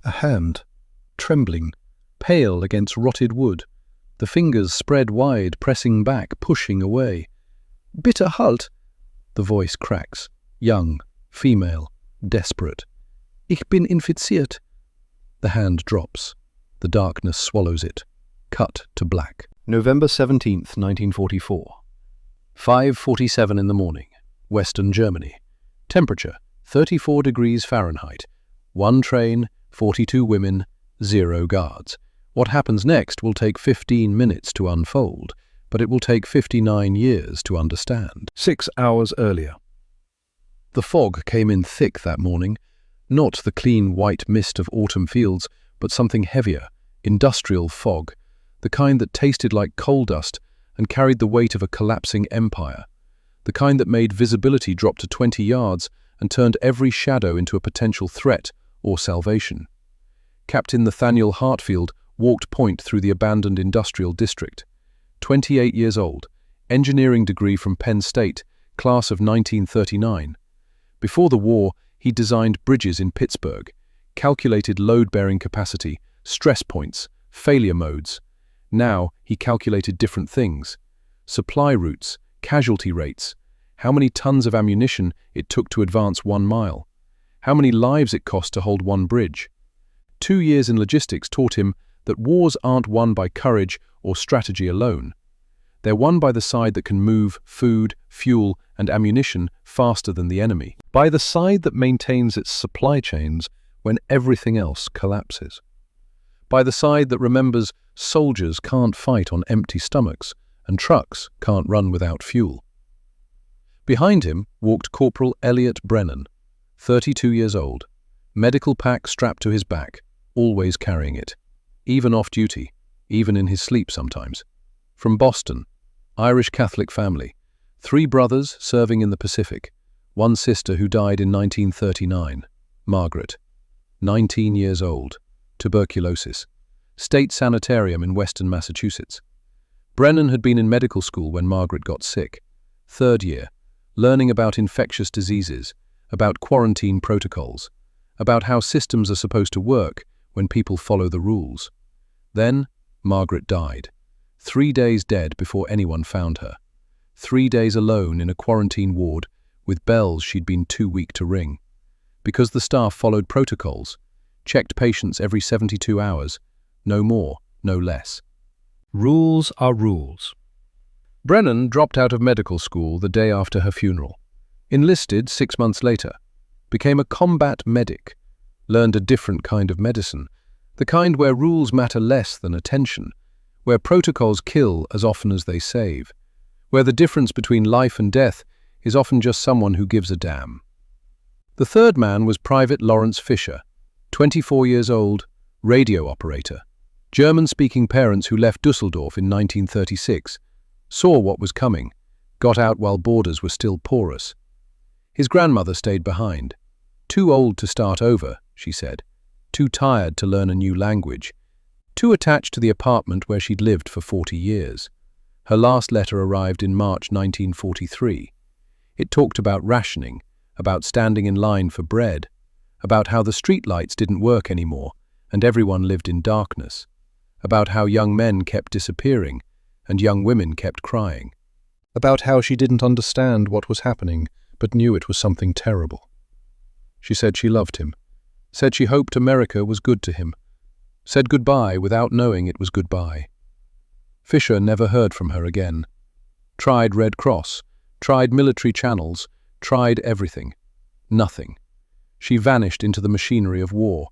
A hand, trembling, pale against rotted wood, the fingers spread wide, pressing back, pushing away. "Bitte halt!" The voice cracks, young, female, desperate. "Ich bin infiziert." The hand drops. The darkness swallows it, cut to black. November 17th, 1944. 5:47 in the morning, Western Germany. Temperature, 34 degrees Fahrenheit. 1 train, 42 women, 0 guards. What happens next will take 15 minutes to unfold, but it will take 59 years to understand. 6 hours earlier. The fog came in thick that morning, not the clean white mist of autumn fields, but something heavier, industrial fog, the kind that tasted like coal dust and carried the weight of a collapsing empire, the kind that made visibility drop to 20 yards and turned every shadow into a potential threat or salvation. Captain Nathaniel Hartfield walked point through the abandoned industrial district. 28 years old, engineering degree from Penn State, class of 1939. Before the war, he designed bridges in Pittsburgh, calculated load-bearing capacity, stress points, failure modes. Now he calculated different things: supply routes, casualty rates, how many tons of ammunition it took to advance 1 mile, how many lives it cost to hold one bridge. 2 years in logistics taught him that wars aren't won by courage or strategy alone. They're won by the side that can move food, fuel, and ammunition faster than the enemy, by the side that maintains its supply chains when everything else collapses, by the side that remembers soldiers can't fight on empty stomachs and trucks can't run without fuel. Behind him walked Corporal Elliot Brennan, 32 years old, medical pack strapped to his back, always carrying it, even off duty, even in his sleep sometimes. From Boston, Irish Catholic family, 3 brothers serving in the Pacific, 1 sister who died in 1939, Margaret, 19 years old, tuberculosis, state sanitarium in western Massachusetts. Brennan had been in medical school when Margaret got sick, 3rd year, learning about infectious diseases, about quarantine protocols, about how systems are supposed to work when people follow the rules. Then, Margaret died. 3 days dead before anyone found her. 3 days alone in a quarantine ward with bells she'd been too weak to ring. Because the staff followed protocols, checked patients every 72 hours, no more, no less. Rules are rules. Brennan dropped out of medical school the day after her funeral, enlisted 6 months later, became a combat medic, learned a different kind of medicine, the kind where rules matter less than attention, where protocols kill as often as they save, where the difference between life and death is often just someone who gives a damn. The third man was Private Lawrence Fisher, 24 years old, radio operator, German-speaking parents who left Dusseldorf in 1936, saw what was coming, got out while borders were still porous. His grandmother stayed behind. Too old to start over, she said, too tired to learn a new language, too attached to the apartment where she'd lived for 40 years. Her last letter arrived in March 1943. It talked about rationing, about standing in line for bread, about how the streetlights didn't work anymore and everyone lived in darkness, about how young men kept disappearing and young women kept crying, about how she didn't understand what was happening but knew it was something terrible. She said she loved him, said she hoped America was good to him, said goodbye without knowing it was goodbye. Fisher never heard from her again. Tried Red Cross, tried military channels, tried everything. Nothing. She vanished into the machinery of war,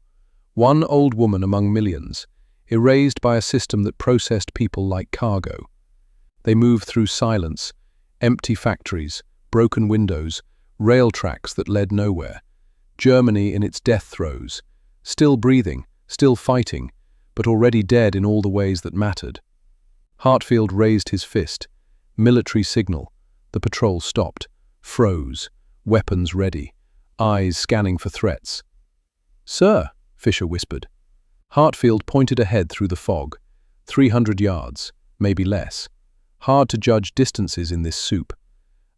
one old woman among millions, erased by a system that processed people like cargo. They moved through silence, empty factories, broken windows, rail tracks that led nowhere. Germany in its death throes, still breathing, still fighting, but already dead in all the ways that mattered. Hartfield raised his fist. Military signal. The patrol stopped, froze, weapons ready, eyes scanning for threats. "Sir," Fisher whispered. Hartfield pointed ahead through the fog. 300 yards, maybe less. Hard to judge distances in this soup.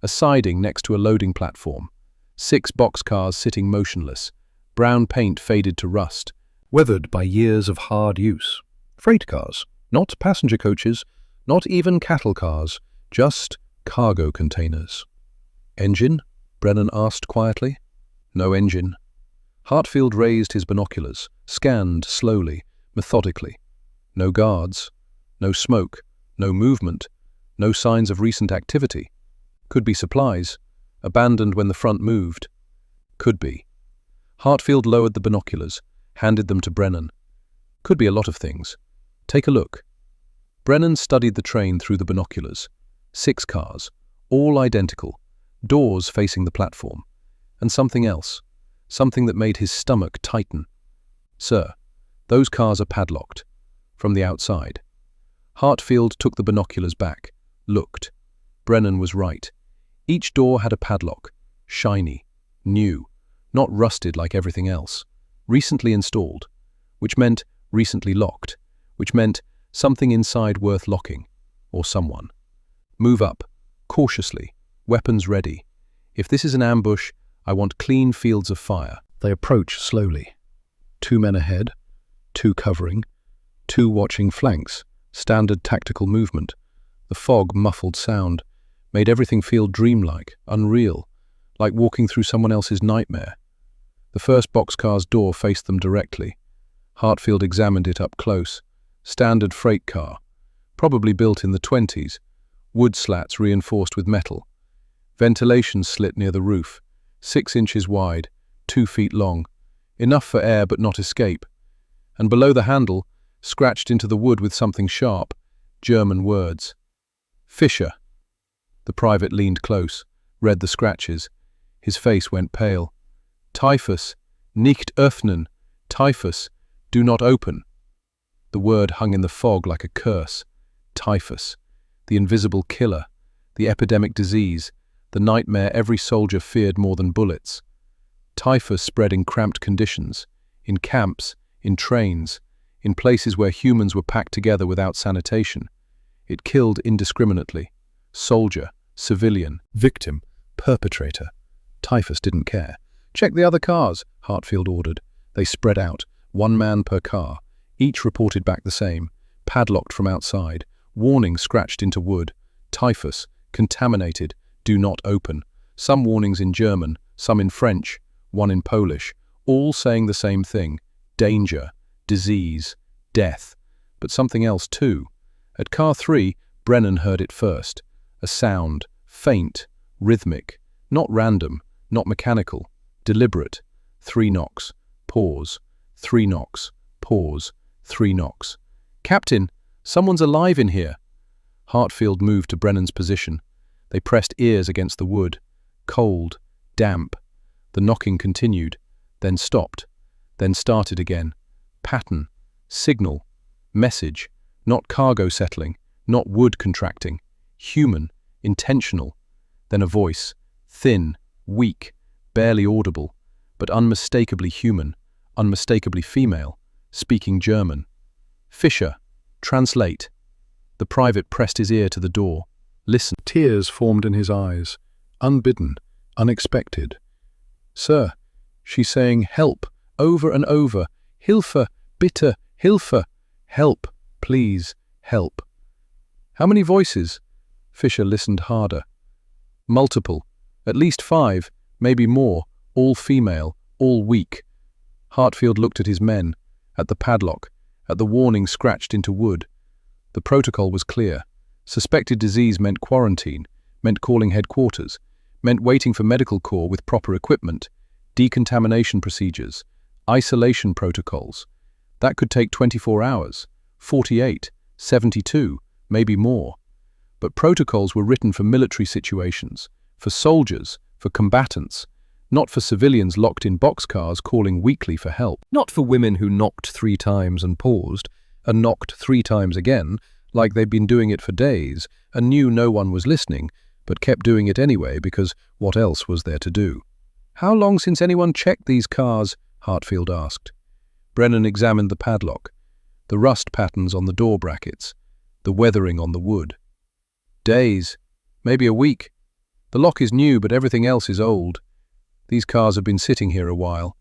A siding next to a loading platform. 6 boxcars sitting motionless. Brown paint faded to rust. weathered by years of hard use. Freight cars, not passenger coaches, not even cattle cars, just cargo containers. Engine? Brennan asked quietly. No engine. Hartfield raised his binoculars, scanned slowly, methodically. No guards, no smoke, no movement, no signs of recent activity. Could be supplies, abandoned when the front moved. Could be. Hartfield lowered the binoculars, handed them to Brennan. Could be a lot of things. Take a look. Brennan studied the train through the binoculars. 6 cars, all identical, doors facing the platform. And something else, something that made his stomach tighten. Sir, those cars are padlocked, from the outside. Hartfield took the binoculars back, looked. Brennan was right. Each door had a padlock, shiny, new, not rusted like everything else, recently installed, which meant recently locked, which meant something inside worth locking, or someone. Move up, cautiously, weapons ready. If this is an ambush, I want clean fields of fire. They approach slowly. 2 men ahead, 2 covering, 2 watching flanks, standard tactical movement. The fog muffled sound, made everything feel dreamlike, unreal, like walking through someone else's nightmare. The first boxcar's door faced them directly. Hartfield examined it up close. Standard freight car, probably built in the 20s, wood slats reinforced with metal. Ventilation slit near the roof, 6 inches wide, 2 feet long, enough for air but not escape. And below the handle, scratched into the wood with something sharp, German words. Fischer. The private leaned close, read the scratches. His face went pale. Typhus, nicht öffnen, typhus, do not open. The word hung in the fog like a curse. Typhus, the invisible killer, the epidemic disease, the nightmare every soldier feared more than bullets. Typhus spread in cramped conditions, in camps, in trains, in places where humans were packed together without sanitation. It killed indiscriminately. Soldier, civilian, victim, perpetrator. Typhus didn't care. Check the other cars, Hartfield ordered. They spread out, 1 man per car. Each reported back the same, padlocked from outside, warning scratched into wood. Typhus, contaminated, do not open. Some warnings in German, some in French, 1 in Polish, all saying the same thing. Danger, disease, death. But something else too. At car 3, Brennan heard it first. A sound, faint, rhythmic, not random, not mechanical, deliberate. 3 knocks, pause, 3 knocks, pause, 3 knocks. Captain, someone's alive in here. Hartfield moved to Brennan's position. They pressed ears against the wood. Cold, damp. The knocking continued, then stopped, then started again. Pattern, signal, message, not cargo settling, not wood contracting. Human, intentional. Then a voice, thin, weak, barely audible, but unmistakably human, unmistakably female, speaking German. Fischer, translate. The private pressed his ear to the door. Listen. Tears formed in his eyes, unbidden, unexpected. Sir, she's saying help, over and over. Hilfe, bitte, Hilfe. Help, please, help. How many voices? Fischer listened harder. Multiple, at least 5, maybe more, all female, all weak. Hartfield looked at his men, at the padlock, at the warning scratched into wood. The protocol was clear. Suspected disease meant quarantine, meant calling headquarters, meant waiting for medical corps with proper equipment, decontamination procedures, isolation protocols. That could take 24 hours, 48, 72, maybe more. But protocols were written for military situations, for soldiers, for combatants, not for civilians locked in boxcars calling weekly for help. Not for women who knocked 3 times and paused, and knocked 3 times again, like they'd been doing it for days, and knew no one was listening, but kept doing it anyway because what else was there to do? How long since anyone checked these cars? Hartfield asked. Brennan examined the padlock, the rust patterns on the door brackets, the weathering on the wood. Days, maybe a week. The lock is new, but everything else is old. These cars have been sitting here a while,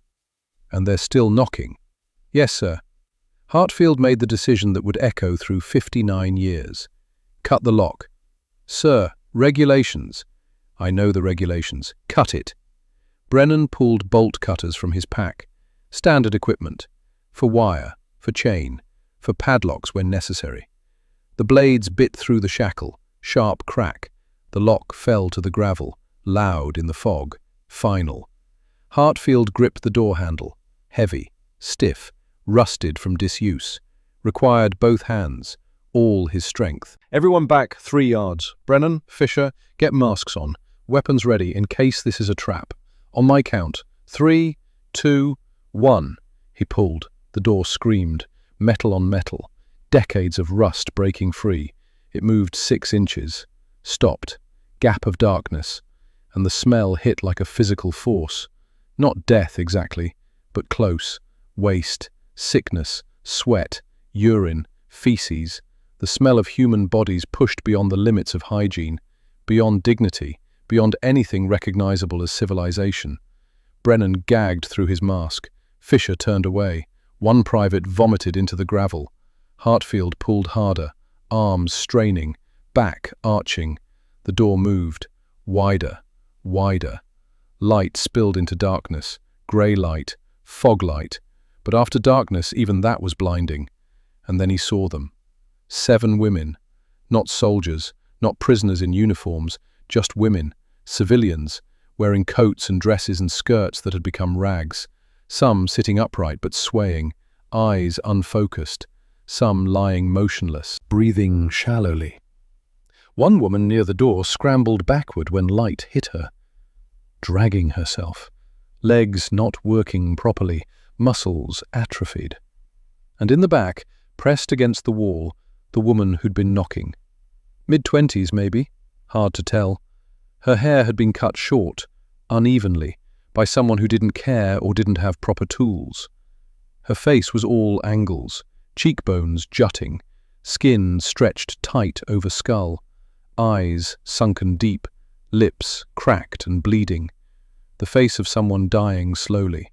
and they're still knocking. Yes, sir. Hartfield made the decision that would echo through 59 years. Cut the lock. Sir, regulations. I know the regulations. Cut it. Brennan pulled bolt cutters from his pack. Standard equipment. For wire, for chain, for padlocks when necessary. The blades bit through the shackle. Sharp crack. The lock fell to the gravel, loud in the fog. Final. Hartfield gripped the door handle. Heavy, stiff, rusted from disuse. Required both hands, all his strength. Everyone back 3 yards. Brennan, Fisher, get masks on. Weapons ready in case this is a trap. On my count. 3, 2, 1. He pulled. The door screamed. Metal on metal. Decades of rust breaking free. It moved 6 inches. Stopped. Gap of darkness. And the smell hit like a physical force. Not death exactly, but close. Waste, sickness, sweat, urine, feces. The smell of human bodies pushed beyond the limits of hygiene, beyond dignity, beyond anything recognizable as civilization. Brennan gagged through his mask. Fisher turned away. One private vomited into the gravel. Hartfield pulled harder, arms straining, back arching. The door moved. Wider, wider. Light spilled into darkness. Grey light, fog light. But after darkness, even that was blinding. And then he saw them. 7 women. Not soldiers, not prisoners in uniforms, just women, civilians, wearing coats and dresses and skirts that had become rags. Some sitting upright but swaying, eyes unfocused. Some lying motionless, breathing shallowly. One woman near the door scrambled backward when light hit her, dragging herself, legs not working properly, muscles atrophied. And in the back, pressed against the wall, the woman who'd been knocking. Mid-20s maybe, hard to tell. Her hair had been cut short, unevenly, by someone who didn't care or didn't have proper tools. Her face was all angles, cheekbones jutting, skin stretched tight over skull, eyes sunken deep, lips cracked and bleeding, the face of someone dying slowly.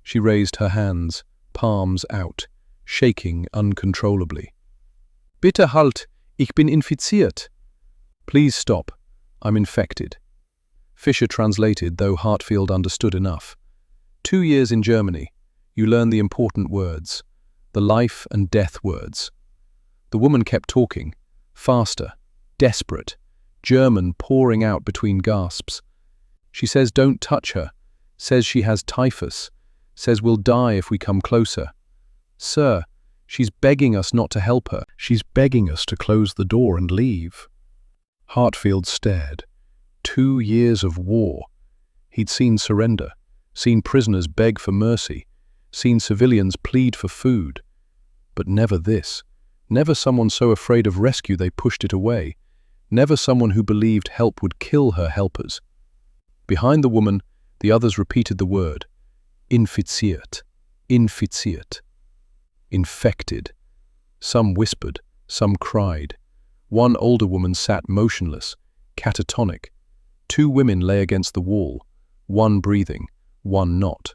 She raised her hands, palms out, shaking uncontrollably. Bitte halt, ich bin infiziert. Please stop, I'm infected. Fisher translated, though Hartfield understood enough. 2 years in Germany, you learn the important words, the life and death words. The woman kept talking, faster, desperate, German pouring out between gasps. She says don't touch her, says she has typhus, says we'll die if we come closer. Sir, she's begging us not to help her. She's begging us to close the door and leave. Hartfield stared. 2 years of war. He'd seen surrender, seen prisoners beg for mercy, seen civilians plead for food. But never this. Never someone so afraid of rescue they pushed it away. Never someone who believed help would kill her helpers. Behind the woman, the others repeated the word. Infiziert. Infiziert. Infected. Some whispered, some cried. One older woman sat motionless, catatonic. 2 women lay against the wall, one breathing, one not.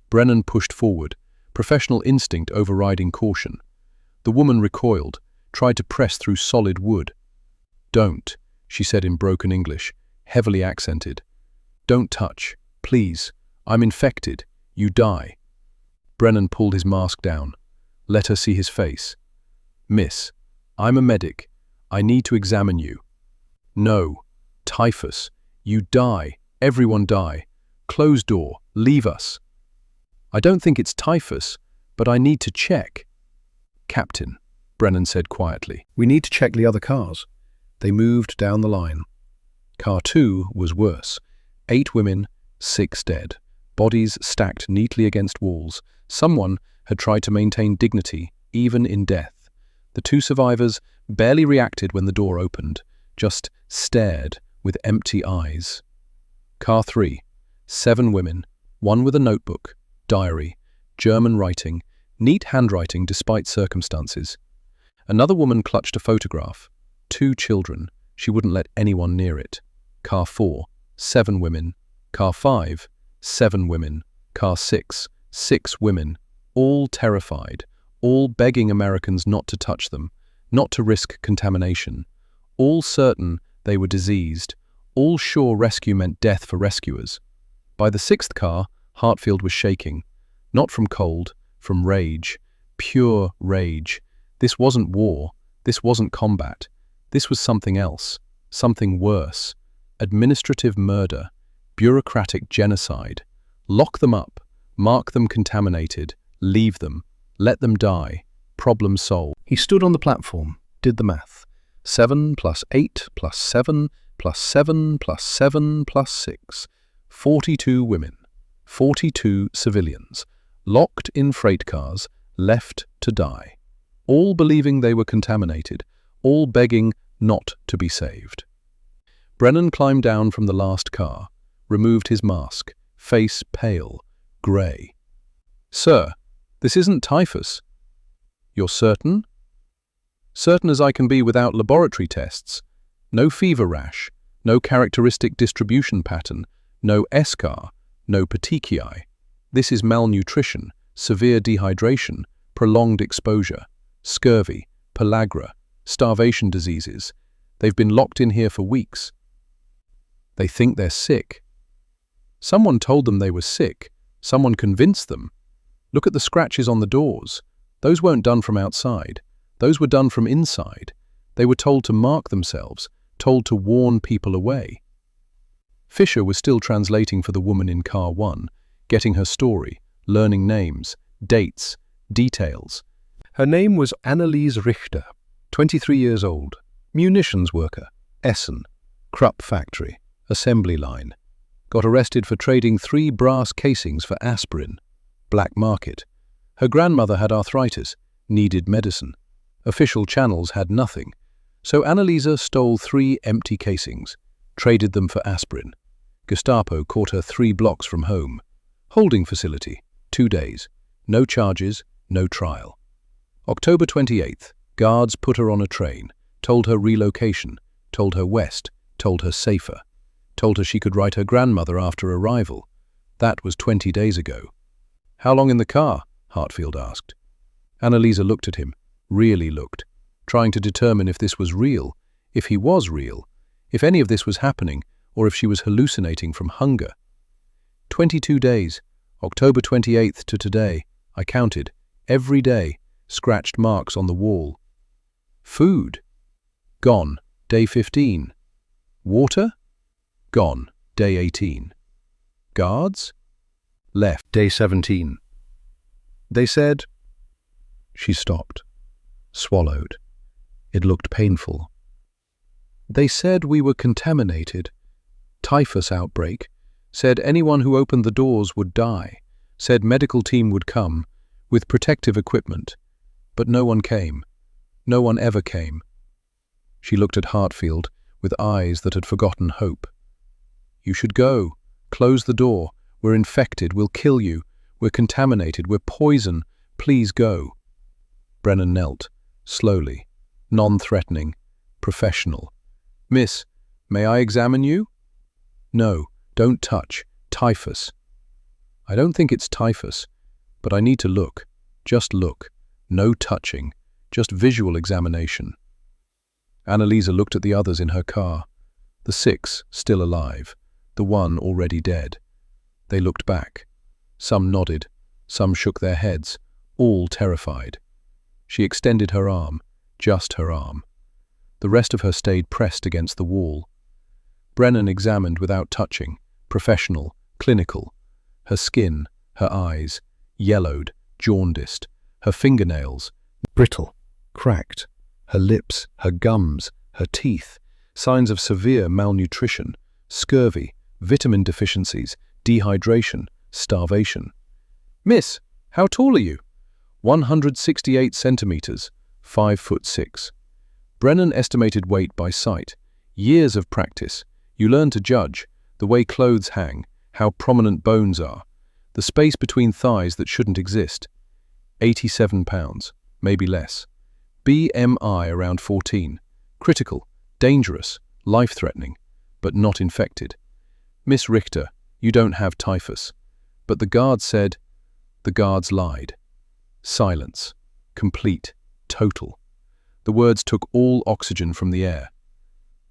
Brennan pushed forward, professional instinct overriding caution. The woman recoiled, tried to press through solid wood. Don't, she said in broken English, heavily accented. Don't touch, please. I'm infected. You die. Brennan pulled his mask down. Let her see his face. Miss, I'm a medic. I need to examine you. No. Typhus. You die. Everyone die. Close door. Leave us. I don't think it's typhus, but I need to check. Captain, Brennan said quietly. We need to check the other cars. They moved down the line. Car 2 was worse. 8 women, 6 dead. Bodies stacked neatly against walls. Someone had tried to maintain dignity, even in death. The 2 survivors barely reacted when the door opened, just stared with empty eyes. Car 3, 7 women, 1 with a notebook, diary, German writing, neat handwriting despite circumstances. Another woman clutched a photograph. 2 children. She wouldn't let anyone near it. Car 4, 7 women. Car 5, 7 women. Car 6, 6 women. all terrified, all begging Americans not to touch them, not to risk contamination, all certain they were diseased, all sure rescue meant death for rescuers. By the sixth car, Hartfield was shaking, not from cold, from rage, pure rage. This wasn't war, this wasn't combat, this was something else, something worse. Administrative murder, bureaucratic genocide. Lock them up, mark them contaminated, leave them, let them die, problem solved. He stood on the platform, did the math. 7 plus 8 plus 7 plus 7 plus 7 plus 6. 42 women, 42 civilians, locked in freight cars, left to die. All believing they were contaminated, all begging not to be saved. Brennan climbed down from the last car, removed his mask, face pale, grey. "Sir, this isn't typhus." "You're certain?" "Certain as I can be without laboratory tests. No fever rash, no characteristic distribution pattern, no eschar, no petechiae. This is malnutrition, severe dehydration, prolonged exposure, scurvy, pellagra, starvation diseases. They've been locked in here for weeks. They think they're sick. Someone told them they were sick. Someone convinced them. Look at the scratches on the doors. Those weren't done from outside. Those were done from inside. They were told to mark themselves, told to warn people away." Fisher was still translating for the woman in car 1, getting her story, learning names, dates, details. Her name was Anneliese Richter, 23 years old, munitions worker, Essen, Krupp factory, assembly line. Got arrested for trading 3 brass casings for aspirin, black market. Her grandmother had arthritis, needed medicine. Official channels had nothing. So Anneliese stole 3 empty casings, traded them for aspirin. Gestapo caught her 3 blocks from home. Holding facility, 2 days. No charges, no trial. October 28th, guards put her on a train, told her relocation, told her west, told her safer, told her she could write her grandmother after arrival. That was 20 days ago. "How long in the car?" Hartfield asked. Anneliese looked at him, really looked, trying to determine if this was real, if he was real, if any of this was happening, or if she was hallucinating from hunger. 22 days, October 28th to today, I counted, every day, scratched marks on the wall. Food? Gone, day 15. Water? Gone, day 18. Guards? Left, day 17. They said... She stopped, swallowed. It looked painful. They said we were contaminated. Typhus outbreak. Said anyone who opened the doors would die. Said medical team would come, with protective equipment. But no one came. No one ever came. She looked at Hartfield with eyes that had forgotten hope. "You should go. Close the door. We're infected. We'll kill you. We're contaminated. We're poison. Please go." Brennan knelt, slowly, non-threatening, professional. "Miss, may I examine you?" "No, don't touch. Typhus." "I don't think it's typhus, but I need to look. Just look. No touching. Just visual examination." Anneliese looked at the others in her car. The 6 still alive, the 1 already dead. They looked back. Some nodded, some shook their heads, all terrified. She extended her arm, just her arm. The rest of her stayed pressed against the wall. Brennan examined without touching, professional, clinical. Her skin, her eyes, yellowed, jaundiced. Her fingernails, brittle, cracked. Her lips, her gums, her teeth. Signs of severe malnutrition, scurvy, vitamin deficiencies, dehydration, starvation. "Miss, how tall are you?" 168 centimeters, 5'6". Brennan estimated weight by sight. Years of practice. You learn to judge the way clothes hang, how prominent bones are, the space between thighs that shouldn't exist. 87 pounds, maybe less. BMI around 14. Critical, dangerous, life-threatening, but not infected. "Miss Richter, you don't have typhus." But the guards said, the guards lied. Silence. Complete. Total. The words took all oxygen from the air.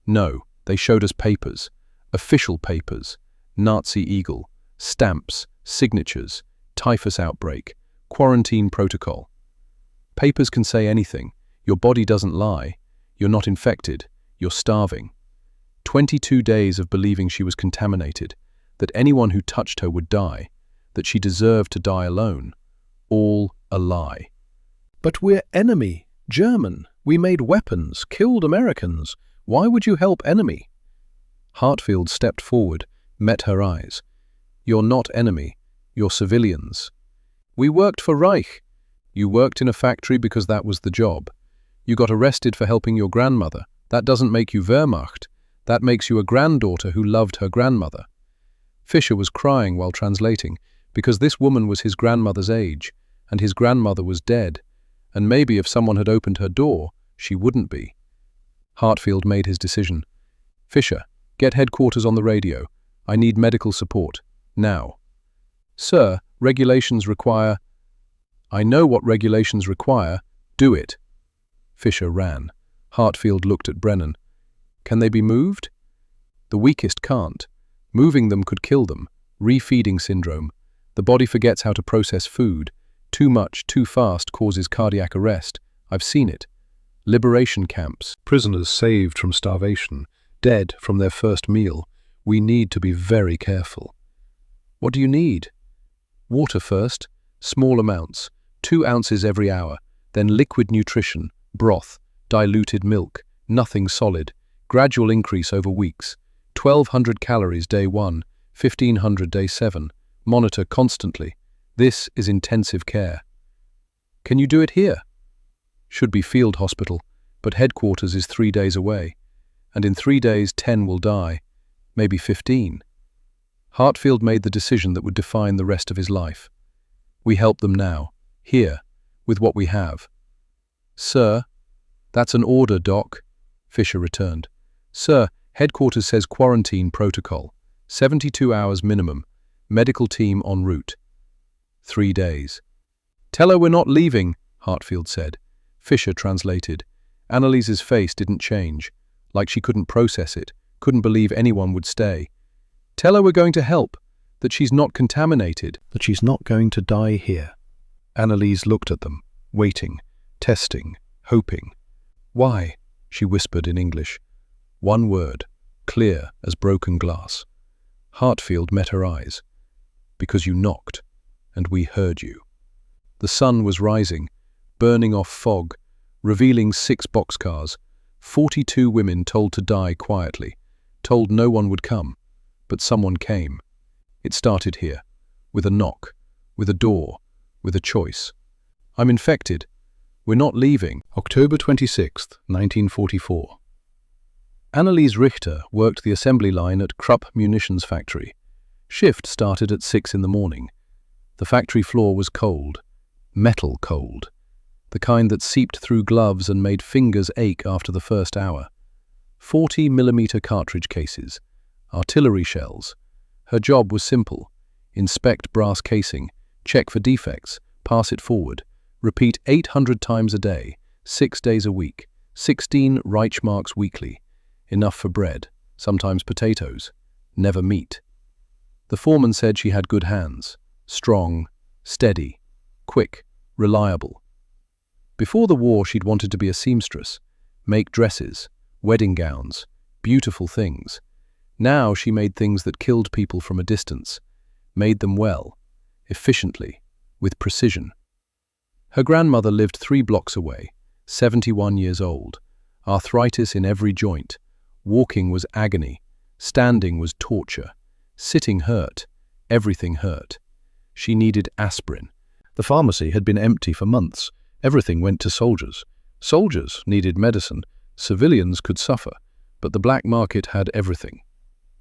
No, they showed us papers. Official papers. Nazi eagle. Stamps. Signatures. Typhus outbreak. Quarantine protocol. Papers can say anything. Your body doesn't lie. You're not infected. You're starving. 22 days of believing she was contaminated, that anyone who touched her would die, that she deserved to die alone. All a lie. But we're enemy, German. We made weapons, killed Americans. Why would you help enemy? Hartfield stepped forward, met her eyes. You're not enemy. You're civilians. We worked for Reich. You worked in a factory because that was the job. You got arrested for helping your grandmother. That doesn't make you Wehrmacht. That makes you a granddaughter who loved her grandmother. Fischer was crying while translating, because this woman was his grandmother's age, and his grandmother was dead, and maybe if someone had opened her door, she wouldn't be. Hartfield made his decision. Fischer, get headquarters on the radio. I need medical support. Now. Sir, regulations require... I know what regulations require. Do it. Fischer ran. Hartfield looked at Brennan. Can they be moved? The weakest can't. Moving them could kill them. Refeeding syndrome. The body forgets how to process food. Too much, too fast causes cardiac arrest. I've seen it. Liberation camps. Prisoners saved from starvation. Dead from their first meal. We need to be very careful. What do you need? Water first. Small amounts. 2 ounces every hour. Then liquid nutrition. Broth. Diluted milk. Nothing solid. Gradual increase over weeks. 1,200 calories day 1, 1,500 day 7. Monitor constantly. This is intensive care. Can you do it here? Should be field hospital, but headquarters is 3 days away. And in 3 days, 10 will die. Maybe 15. Hartfield made the decision that would define the rest of his life. We help them now. Here. With what we have. Sir, that's an order, Doc. Fischer returned. Sir, headquarters says quarantine protocol. 72 hours minimum. Medical team en route. 3 days. Tell her we're not leaving, Hartfield said. Fischer translated. Anneliese's face didn't change, like she couldn't process it, couldn't believe anyone would stay. Tell her we're going to help, that she's not contaminated, that she's not going to die here. Anneliese looked at them, waiting, testing, hoping. Why? She whispered in English. One word, clear as broken glass. Hartfield met her eyes. Because you knocked, and we heard you. The sun was rising, burning off fog, revealing 6 boxcars, 42 women told to die quietly, told no one would come, but someone came. It started here, with a knock, with a door, with a choice. I'm infected. We're not leaving. October 26th, 1944. Anneliese Richter worked the assembly line at Krupp Munitions Factory. Shift started at 6 in the morning. The factory floor was cold, metal cold, the kind that seeped through gloves and made fingers ache after the first hour. 40mm cartridge cases, artillery shells. Her job was simple. Inspect brass casing, check for defects, pass it forward. Repeat 800 times a day, 6 days a week, 16 Reichmarks weekly. Enough for bread, sometimes potatoes, never meat. The foreman said she had good hands, strong, steady, quick, reliable. Before the war, she'd wanted to be a seamstress, make dresses, wedding gowns, beautiful things. Now she made things that killed people from a distance, made them well, efficiently, with precision. Her grandmother lived 3 blocks away, 71 years old, arthritis in every joint. Walking was agony, standing was torture, sitting hurt, everything hurt. She needed aspirin. The pharmacy had been empty for months. Everything went to soldiers. Soldiers needed medicine. Civilians could suffer, but the black market had everything.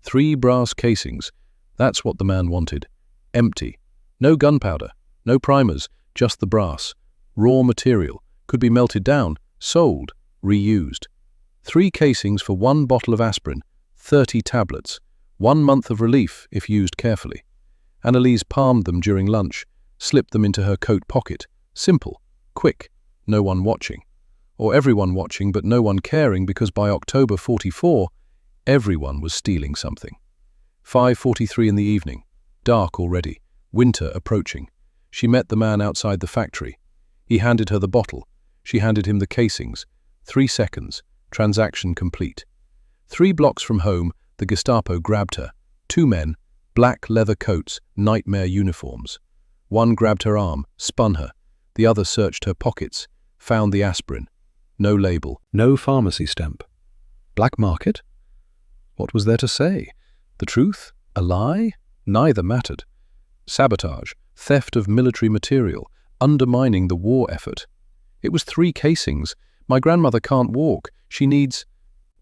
3 brass casings, that's what the man wanted. Empty. No gunpowder, no primers, just the brass. Raw material, could be melted down, sold, reused. 3 casings for 1 bottle of aspirin, 30 tablets, 1 month of relief if used carefully. Anneliese palmed them during lunch, slipped them into her coat pocket, Simple, quick, no one watching. Or everyone watching but no one caring, because by October 44, everyone was stealing something. 5:43 in the evening, dark already, winter approaching. She met the man outside the factory. He handed her the bottle. She handed him the casings. 3 seconds, transaction complete. 3 blocks from home, the Gestapo grabbed her. 2 men, black leather coats, nightmare uniforms. One grabbed her arm, spun her. The other searched her pockets, found the aspirin. No label, no pharmacy stamp. Black market? What was there to say? The truth? A lie? Neither mattered. Sabotage, theft of military material, undermining the war effort. It was 3 casings. My grandmother can't walk. She needs...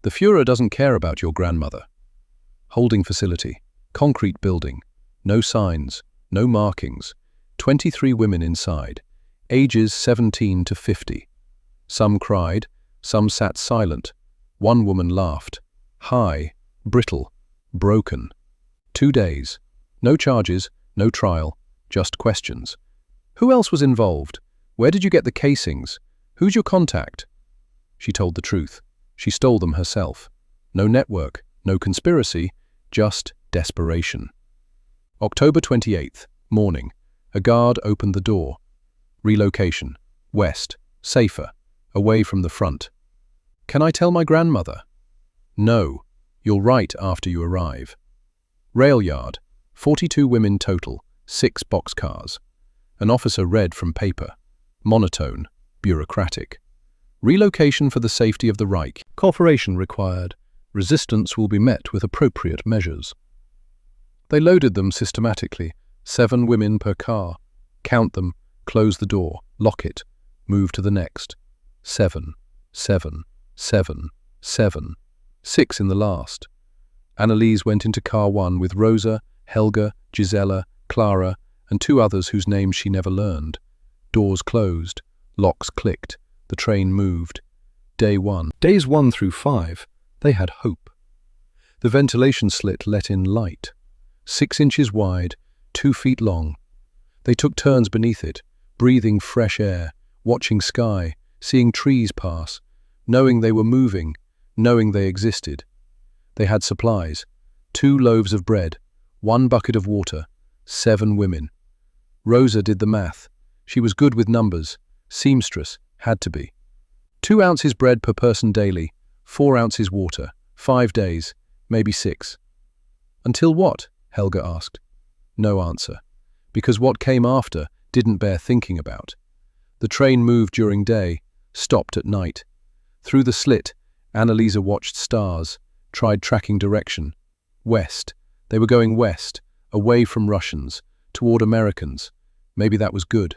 The Führer doesn't care about your grandmother. Holding facility, concrete building, no signs, no markings. 23 women inside, ages 17 to 50. Some cried, some sat silent. One woman laughed. High, brittle, broken. 2 days. No charges, no trial, just questions. Who else was involved? Where did you get the casings? Who's your contact? She told the truth. She stole them herself. No network, no conspiracy, just desperation. October 28th, morning. A guard opened the door. Relocation. West. Safer. Away from the front. Can I tell my grandmother? No. You'll write after you arrive. Rail yard. 42 women total. 6 boxcars. An officer read from paper. Monotone. Bureaucratic. Relocation for the safety of the Reich. Cooperation required. Resistance will be met with appropriate measures. They loaded them systematically. 7 women per car. Count them. Close the door. Lock it. Move to the next. 7, 7, 7, 7. 6 in the last. Anneliese went into car 1 with Rosa, Helga, Gisela, Clara, and 2 others whose names she never learned. Doors closed. Locks clicked. The train moved. Day 1. Days 1 through 5, they had hope. The ventilation slit let in light. 6 inches wide, 2 feet long. They took turns beneath it, breathing fresh air, watching sky, seeing trees pass, knowing they were moving, knowing they existed. They had supplies. 2 loaves of bread, 1 bucket of water, 7 women. Rosa did the math. She was good with numbers. Seamstress, had to be. 2 ounces bread per person daily, 4 ounces water, 5 days, maybe 6. Until what? Helga asked. No answer, because what came after didn't bear thinking about. The train moved during day, stopped at night. Through the slit, Anneliese watched stars, tried tracking direction. West. They were going west, away from Russians, toward Americans. Maybe that was good.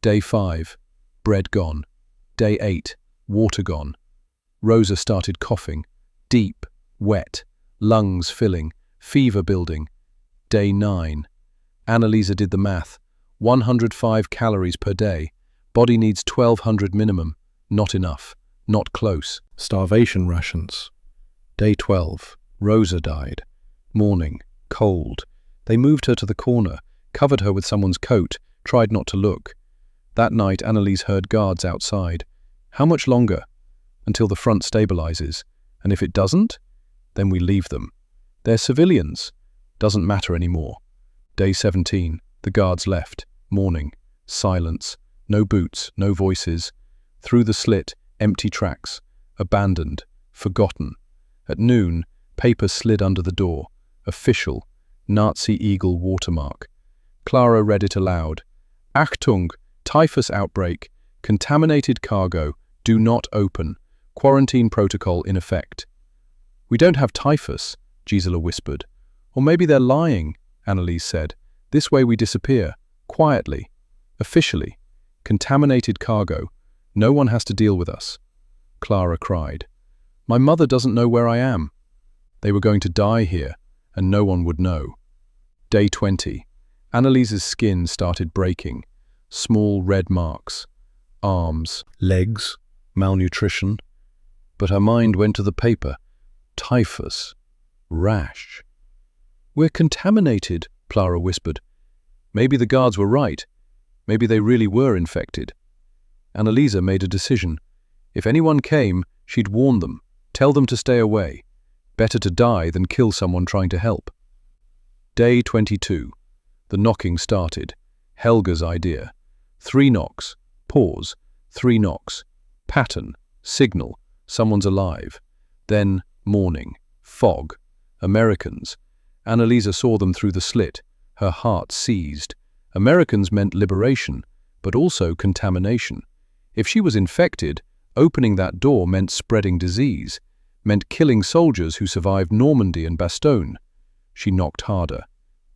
Day 5. Bread gone. Day 8. Water gone. Rosa started coughing. Deep, wet, lungs filling, fever building. Day 9. Anneliese did the math. 105 calories per day. Body needs 1200 minimum. Not enough. Not close. Starvation rations. Day 12. Rosa died. Morning. Cold. They moved her to the corner, covered her with someone's coat, tried not to look. That night, Anneliese heard guards outside. How much longer? Until the front stabilizes. And if it doesn't? Then we leave them. They're civilians. Doesn't matter anymore. Day 17. The guards left. Morning. Silence. No boots, no voices. Through the slit, empty tracks. Abandoned. Forgotten. At noon, paper slid under the door. Official. Nazi eagle watermark. Clara read it aloud. Achtung! Typhus outbreak. Contaminated cargo. Do not open. Quarantine protocol in effect. We don't have typhus, Gisela whispered. Or maybe they're lying, Anneliese said. This way we disappear. Quietly. Officially. Contaminated cargo. No one has to deal with us. Clara cried. My mother doesn't know where I am. They were going to die here, and no one would know. Day 20. Anneliese's skin started breaking. Small red marks. Arms. Legs. Malnutrition. But her mind went to the paper. Typhus. Rash. We're contaminated, Clara whispered. Maybe the guards were right. Maybe they really were infected. Annalisa made a decision. If anyone came, she'd warn them, tell them to stay away. Better to die than kill someone trying to help. Day 22. The knocking started. Helga's idea. 3 knocks. Pause. 3 knocks. Pattern. Signal. Someone's alive. Then morning. Fog. Americans. Annalisa saw them through the slit. Her heart seized. Americans meant liberation, but also contamination. If she was infected, opening that door meant spreading disease, meant killing soldiers who survived Normandy and Bastogne. She knocked harder.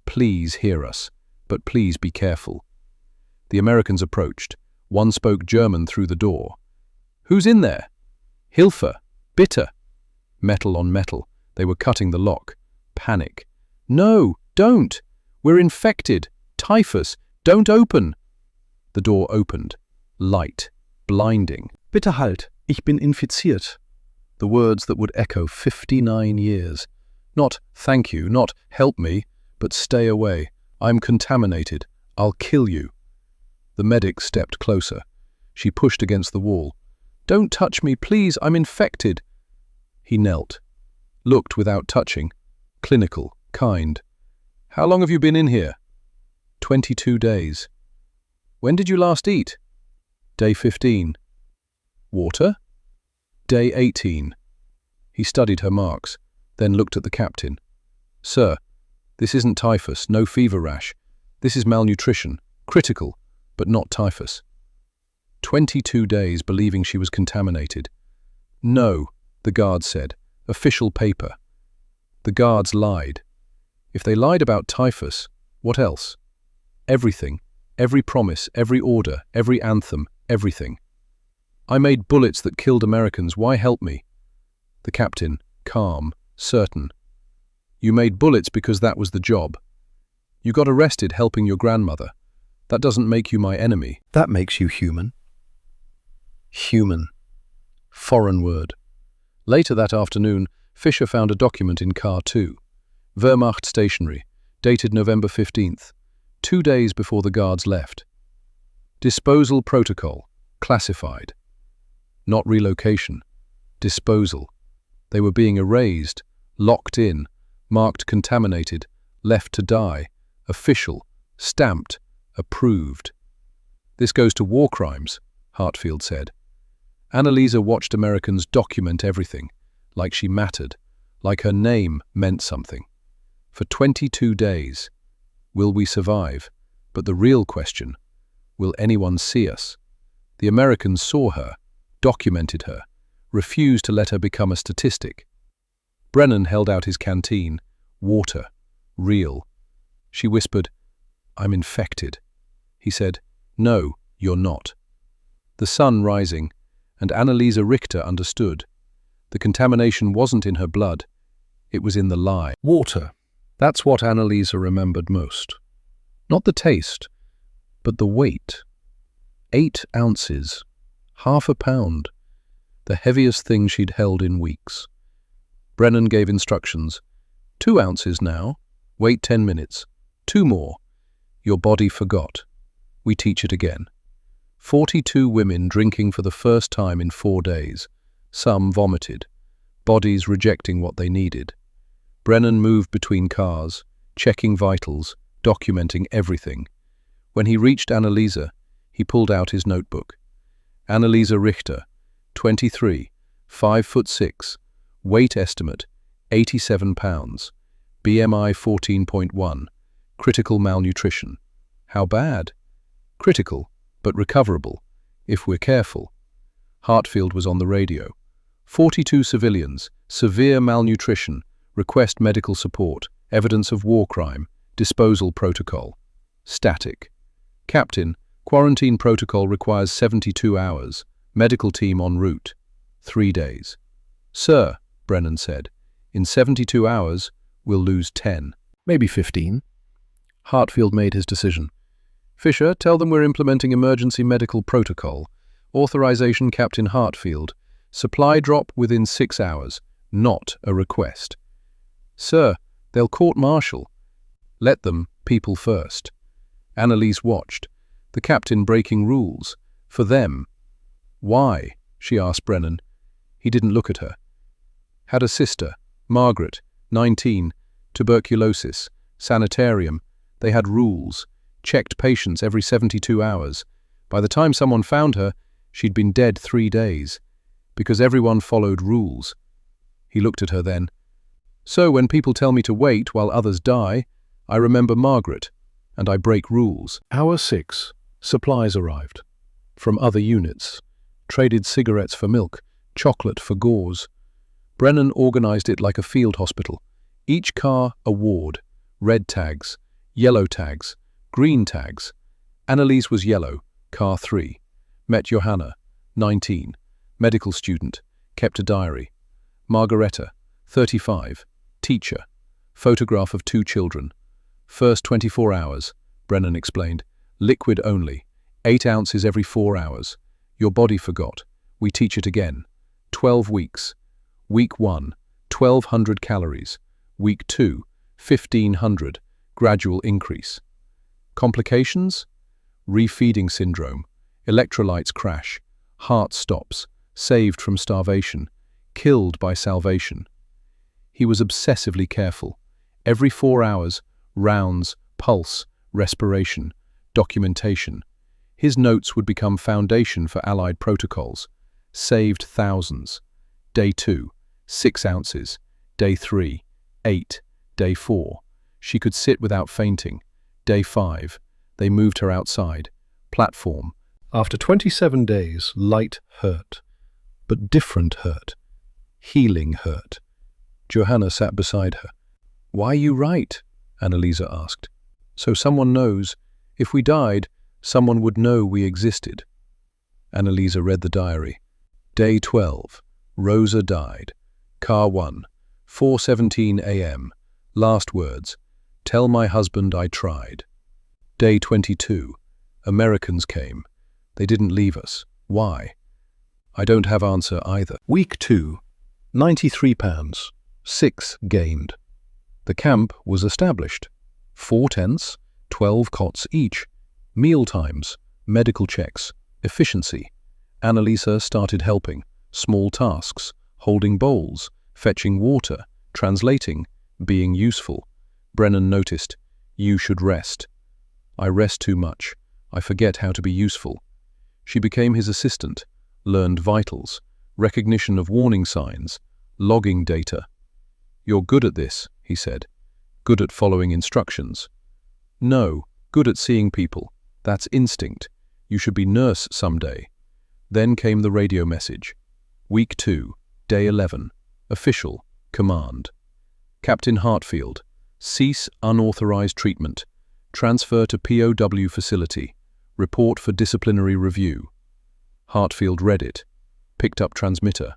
Please hear us, but please be careful. The Americans approached. One spoke German through the door. Who's in there? Hilfe! Bitte! Metal on metal. They were cutting the lock. Panic. No, don't! We're infected! Typhus! Don't open! The door opened. Light. Blinding. Bitte halt, ich bin infiziert. The words that would echo 59 years. Not thank you, not help me, but stay away. I'm contaminated. I'll kill you. The medic stepped closer. She pushed against the wall. Don't touch me, please, I'm infected. He knelt. Looked without touching. Clinical, kind. How long have you been in here? 22 days. When did you last eat? Day 15. Water? Day 18. He studied her marks, then looked at the captain. Sir, this isn't typhus, no fever rash. This is malnutrition, critical, but not typhus. 22 days believing she was contaminated. No, the guards said. Official paper. The guards lied. If they lied about typhus, what else? Everything. Every promise, every order, every anthem, everything. I made bullets that killed Americans. Why help me? The captain, calm, certain. You made bullets because that was the job. You got arrested helping your grandmother. That doesn't make you my enemy. That makes you human. Human. Foreign word. Later that afternoon, Fischer found a document in car 2. Wehrmacht stationery, dated November 15th, 2 days before the guards left. Disposal protocol, classified. Not relocation. Disposal. They were being erased, locked in, marked contaminated, left to die, official, stamped, approved. This goes to war crimes, Hartfield said. Annalisa watched Americans document everything, like she mattered, like her name meant something. For 22 days. Will we survive? But the real question, will anyone see us? The Americans saw her, documented her, refused to let her become a statistic. Brennan held out his canteen. Water. Real. She whispered, I'm infected. He said, No, you're not. The sun rising, and Annalisa Richter understood. The contamination wasn't in her blood. It was in the lie. Water. That's what Annalisa remembered most. Not the taste, but the weight. 8 ounces. Half a pound. The heaviest thing she'd held in weeks. Brennan gave instructions. 2 ounces now. Wait 10 minutes. 2 more. Your body forgot. We teach it again. 42 women drinking for the first time in 4 days. Some vomited. Bodies rejecting what they needed. Brennan moved between cars, checking vitals, documenting everything. When he reached Annalisa, he pulled out his notebook. Annalisa Richter, 23, 5'6", weight estimate, 87 pounds, BMI 14.1, critical malnutrition. How bad? Critical, but recoverable, if we're careful. Hartfield was on the radio. 42 civilians, severe malnutrition, request medical support, evidence of war crime, disposal protocol. Static. Captain, quarantine protocol requires 72 hours. Medical team en route. 3 days. Sir, Brennan said, in 72 hours, we'll lose 10. Maybe 15. Hartfield made his decision. Fisher, tell them we're implementing emergency medical protocol. Authorization Captain Hartfield. Supply drop within 6 hours. Not a request. Sir, they'll court-martial. Let them, people first. Annalise watched. The captain breaking rules. For them. Why? She asked Brennan. He didn't look at her. Had a sister, Margaret, 19, tuberculosis, sanitarium. They had rules, checked patients every 72 hours. By the time someone found her, she'd been dead 3 days, because everyone followed rules. He looked at her then. So when people tell me to wait while others die, I remember Margaret, and I break rules. Hour 6. Supplies arrived. From other units. Traded cigarettes for milk, chocolate for gauze. Brennan organized it like a field hospital. Each car a ward. Red tags, yellow tags, green tags. Annalise was yellow, car 3. Met Johanna, 19, medical student, kept a diary. Margareta, 35, teacher, photograph of 2 children. First 24 hours, Brennan explained. Liquid only, 8 ounces every 4 hours. Your body forgot. We teach it again. 12 weeks. Week 1, 1,200 calories. Week 2, 1,500, gradual increase. Complications? Refeeding syndrome, electrolytes crash, heart stops, saved from starvation, killed by salvation. He was obsessively careful. Every 4 hours, rounds, pulse, respiration, documentation. His notes would become foundation for Allied protocols. Saved thousands. Day 2, 6 ounces. Day 3, 8. Day 4, she could sit without fainting. Day 5, they moved her outside. Platform. After 27 days, light hurt. But different hurt. Healing hurt. Johanna sat beside her. Why you write? Annalisa asked. So someone knows. If we died, someone would know we existed. Annalisa read the diary. Day 12. Rosa died. Car 1. 4:17 a.m. Last words. Tell my husband I tried. Day 22. Americans came. They didn't leave us. Why? I don't have answer either. Week 2. 93 pounds. 6 gained. The camp was established. 4 tents, 12 cots each. Meal times, medical checks, efficiency. Annalisa started helping. Small tasks, holding bowls, fetching water, translating, being useful. Brennan noticed, you should rest. I rest too much. I forget how to be useful. She became his assistant, learned vitals, recognition of warning signs, logging data. You're good at this, he said. Good at following instructions. No, good at seeing people. That's instinct. You should be nurse someday. Then came the radio message. Week 2, Day 11. Official, command. Captain Hartfield. Cease unauthorized treatment. Transfer to POW facility. Report for disciplinary review. Hartfield read it. Picked up transmitter.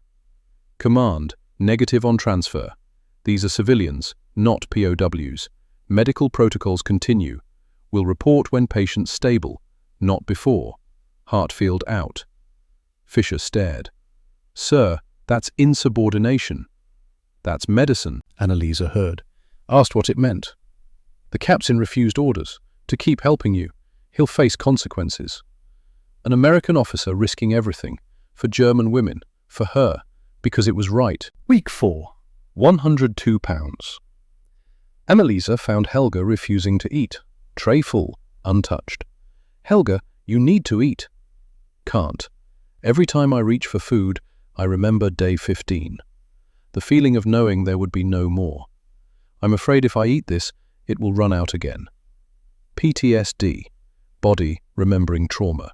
Command, negative on transfer. These are civilians, not POWs. Medical protocols continue. Will report when patient stable, not before. Hartfield out. Fisher stared. Sir, that's insubordination. That's medicine, Annalisa heard. Asked what it meant. The captain refused orders. To keep helping you, he'll face consequences. An American officer risking everything. For German women. For her. Because it was right. Week 4. 102 pounds. Annalisa found Helga refusing to eat. Tray full, untouched. Helga, you need to eat. Can't. Every time I reach for food, I remember day 15. The feeling of knowing there would be no more. I'm afraid if I eat this, it will run out again. PTSD. Body remembering trauma.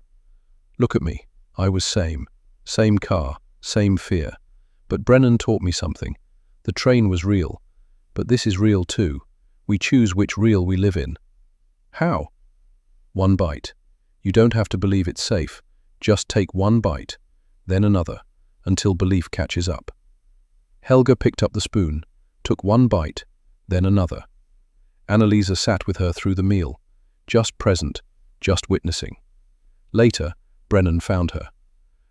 Look at me. I was same. Same car, same fear. But Brennan taught me something. The train was real. But this is real too. We choose which real we live in. How? 1 bite. You don't have to believe it's safe. Just take 1 bite, then another, until belief catches up. Helga picked up the spoon, took 1 bite, then another. Annalisa sat with her through the meal, just present, just witnessing. Later, Brennan found her.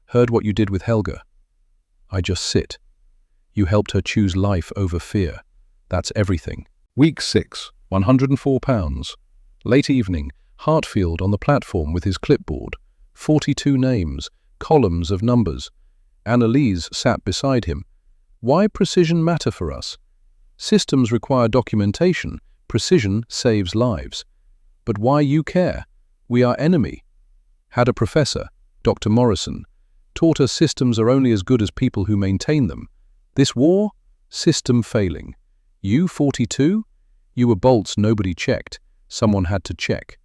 Heard what you did with Helga. I just sit. You helped her choose life over fear. That's everything. Week 6, 104 pounds. Late evening, Hartfield on the platform with his clipboard. 42 names, columns of numbers. Annalise sat beside him. Why precision matter for us? Systems require documentation. Precision saves lives. But why you care? We are enemy. Had a professor, Dr. Morrison, taught us systems are only as good as people who maintain them. This war? System failing. You 42? You were bolts nobody checked. Someone had to check.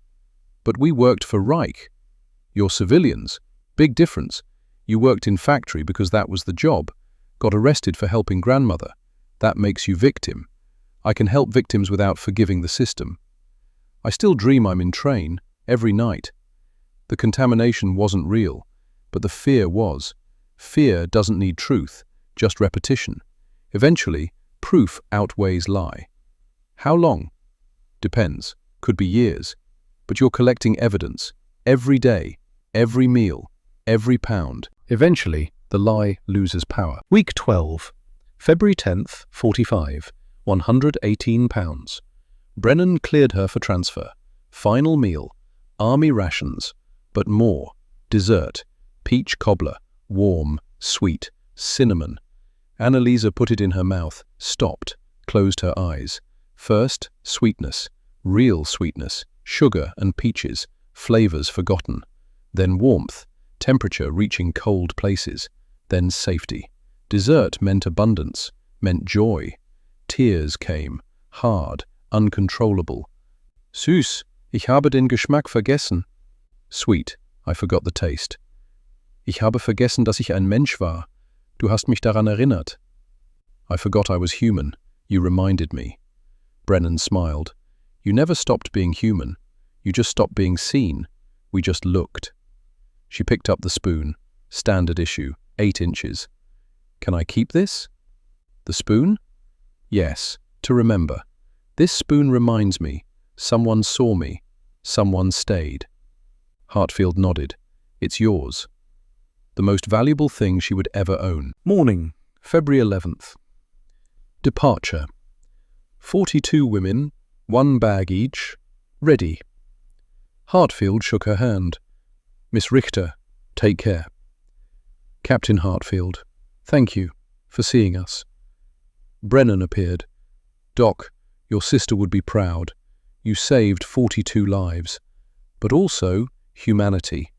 But we worked for Reich. You're civilians. Big difference. You worked in factory because that was the job. Got arrested for helping grandmother. That makes you victim. I can help victims without forgiving the system. I still dream I'm in train, every night. The contamination wasn't real, but the fear was. Fear doesn't need truth, just repetition. Eventually, proof outweighs lie. How long? Depends. Could be years. But you're collecting evidence. Every day, every meal, every pound. Eventually, the lie loses power. Week 12, February 10th, 45, 118 pounds. Brennan cleared her for transfer. Final meal, army rations, but more. Dessert, peach cobbler, warm, sweet, cinnamon. Annalisa put it in her mouth, stopped, closed her eyes. First, sweetness, real sweetness, sugar and peaches, flavors forgotten. Then warmth, temperature reaching cold places. Then safety. Dessert meant abundance, meant joy. Tears came, hard, uncontrollable. Süß, ich habe den Geschmack vergessen. Sweet, I forgot the taste. Ich habe vergessen, dass ich ein Mensch war. Du hast mich daran erinnert. I forgot I was human. You reminded me. Brennan smiled. You never stopped being human. You just stopped being seen. We just looked. She picked up the spoon. Standard issue, 8 inches. Can I keep this? The spoon? Yes, to remember. This spoon reminds me. Someone saw me. Someone stayed. Hartfield nodded. It's yours. The most valuable thing she would ever own. Morning, February 11th. Departure. 42 women, 1 bag each, ready. Hartfield shook her hand. Miss Richter, take care. Captain Hartfield, thank you for seeing us. Brennan appeared. Doc, your sister would be proud. You saved 42 lives, but also humanity.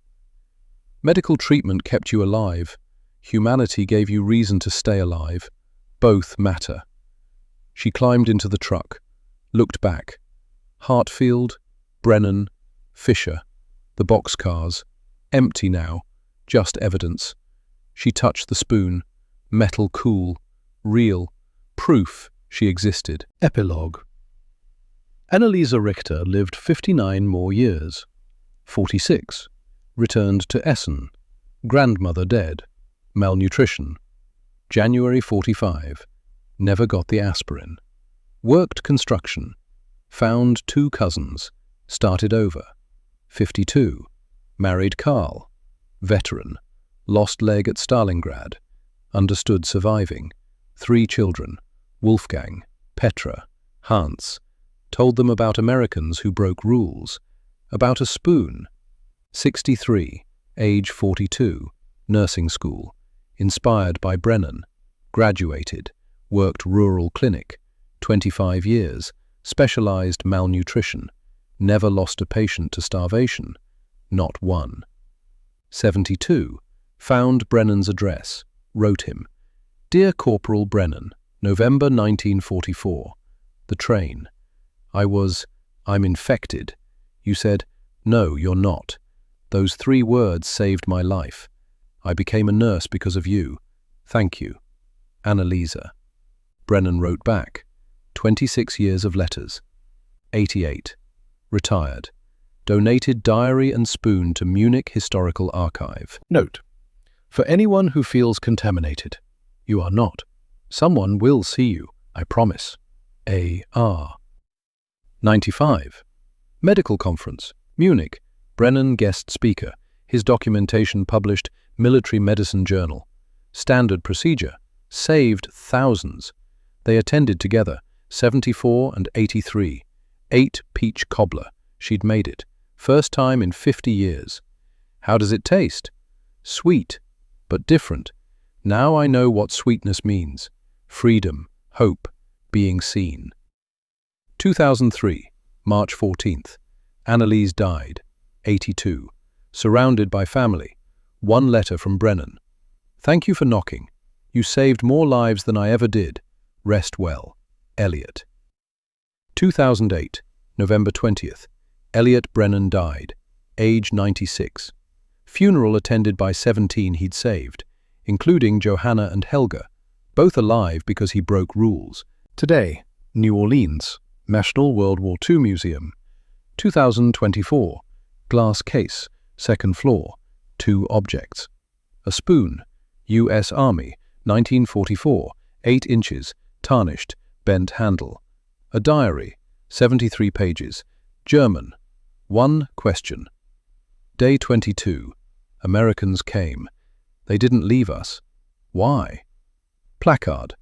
Medical treatment kept you alive. Humanity gave you reason to stay alive. Both matter. She climbed into the truck, looked back. Hartfield, Brennan, Fisher, the boxcars, empty now, just evidence. She touched the spoon, metal cool, real, proof she existed. Epilogue. Annalisa Richter lived 59 more years. 46. Returned to Essen. Grandmother dead. Malnutrition. January 45. Never got the aspirin. Worked construction. Found 2 cousins. Started over. 52. Married Karl. Veteran. Lost leg at Stalingrad. Understood surviving. 3 children. Wolfgang. Petra. Hans. Told them about Americans who broke rules. About a spoon. 63. Age 42. Nursing school. Inspired by Brennan. Graduated. Worked rural clinic. 25 years. Specialized malnutrition. Never lost a patient to starvation. Not one. 72. Found Brennan's address. Wrote him. Dear Corporal Brennan, November 1944. The train. I'm infected. You said, no, you're not. Those 3 words saved my life. I became a nurse because of you. Thank you. Annalisa. Brennan wrote back. 26 years of letters. 88. Retired. Donated diary and spoon to Munich Historical Archive. Note: for anyone who feels contaminated, you are not. Someone will see you, I promise. A.R. 95. Medical Conference, Munich. Brennan guest speaker. His documentation published Military Medicine Journal. Standard procedure. Saved thousands. They attended together, 74 and 83. 8 peach cobbler. She'd made it. First time in 50 years. How does it taste? Sweet, but different. Now I know what sweetness means. Freedom, hope, being seen. 2003, March 14th. Annalise died, 82, surrounded by family. One letter from Brennan. Thank you for knocking. You saved more lives than I ever did. Rest well. Elliot. 2008, November 20th. Elliot Brennan died, age 96. Funeral attended by 17 he'd saved, including Johanna and Helga, both alive because he broke rules. Today, New Orleans, National World War II Museum. 2024, glass case, second floor, 2 objects. A spoon, U.S. Army, 1944, 8 inches, tarnished, bent handle. A diary, 73 pages, German. 1 question. Day 22. Americans came. They didn't leave us. Why? Placard.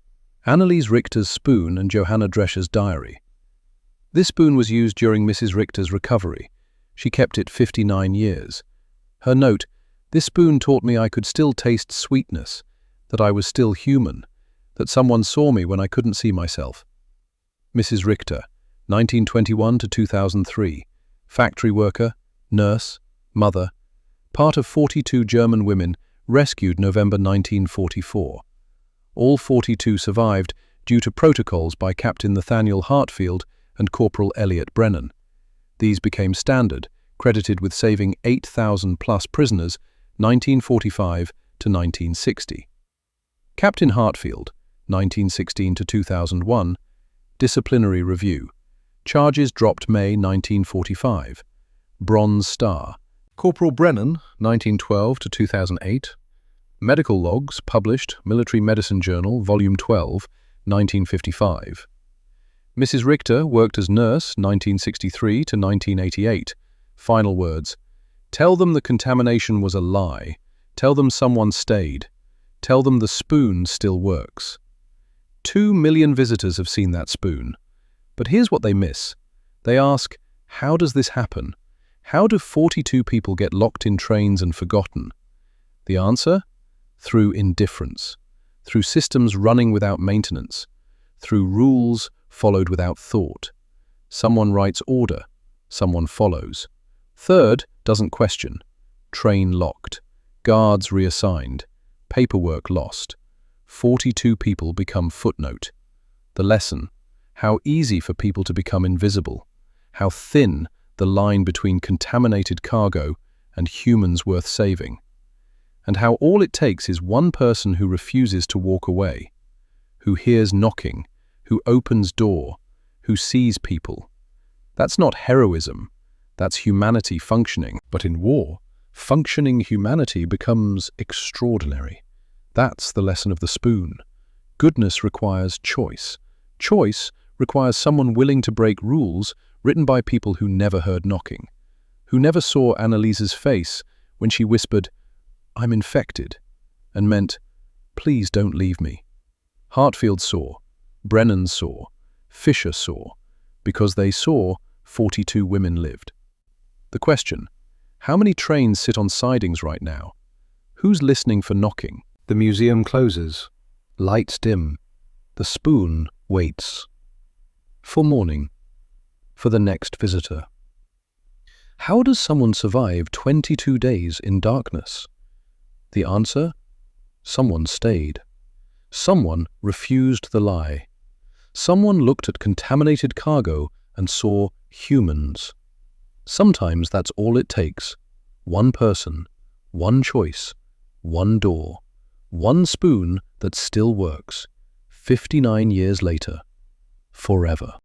Annalise Richter's spoon and Johanna Drescher's diary. This spoon was used during Mrs. Richter's recovery. She kept it 59 years. Her note, this spoon taught me I could still taste sweetness, that I was still human, that someone saw me when I couldn't see myself. Mrs. Richter, 1921 to 2003, factory worker, nurse, mother, part of 42 German women rescued November 1944. All 42 survived due to protocols by Captain Nathaniel Hartfield and Corporal Elliot Brennan. These became standard, credited with saving 8,000-plus prisoners 1945 to 1960. Captain Hartfield, 1916 to 2001, disciplinary review. Charges dropped May 1945. Bronze Star. Corporal Brennan, 1912 to 2008. Medical logs published, Military Medicine Journal, Volume 12, 1955. Mrs. Richter worked as nurse, 1963 to 1988. Final words. Tell them the contamination was a lie. Tell them someone stayed. Tell them the spoon still works. 2 million visitors have seen that spoon. But here's what they miss. They ask, how does this happen? How do 42 people get locked in trains and forgotten? The answer? Through indifference. Through systems running without maintenance. Through rules followed without thought. Someone writes order. Someone follows. Third doesn't question. Train locked. Guards reassigned. Paperwork lost. 42 people become footnote. The lesson. How easy for people to become invisible. How thin the line between contaminated cargo and humans worth saving. And how all it takes is one person who refuses to walk away, who hears knocking, who opens door, who sees people. That's not heroism, that's humanity functioning. But in war, functioning humanity becomes extraordinary. That's the lesson of the spoon. Goodness requires choice. Choice requires someone willing to break rules written by people who never heard knocking, who never saw Annalise's face when she whispered, I'm infected, and meant, please don't leave me. Hartfield saw, Brennan saw, Fisher saw, because they saw 42 women lived. The question, how many trains sit on sidings right now? Who's listening for knocking? The museum closes. Lights dim. The spoon waits. For morning. For the next visitor. How does someone survive 22 days in darkness? The answer? Someone stayed. Someone refused the lie. Someone looked at contaminated cargo and saw humans. Sometimes that's all it takes. One person, one choice, one door, one spoon that still works. 59 years later. Forever.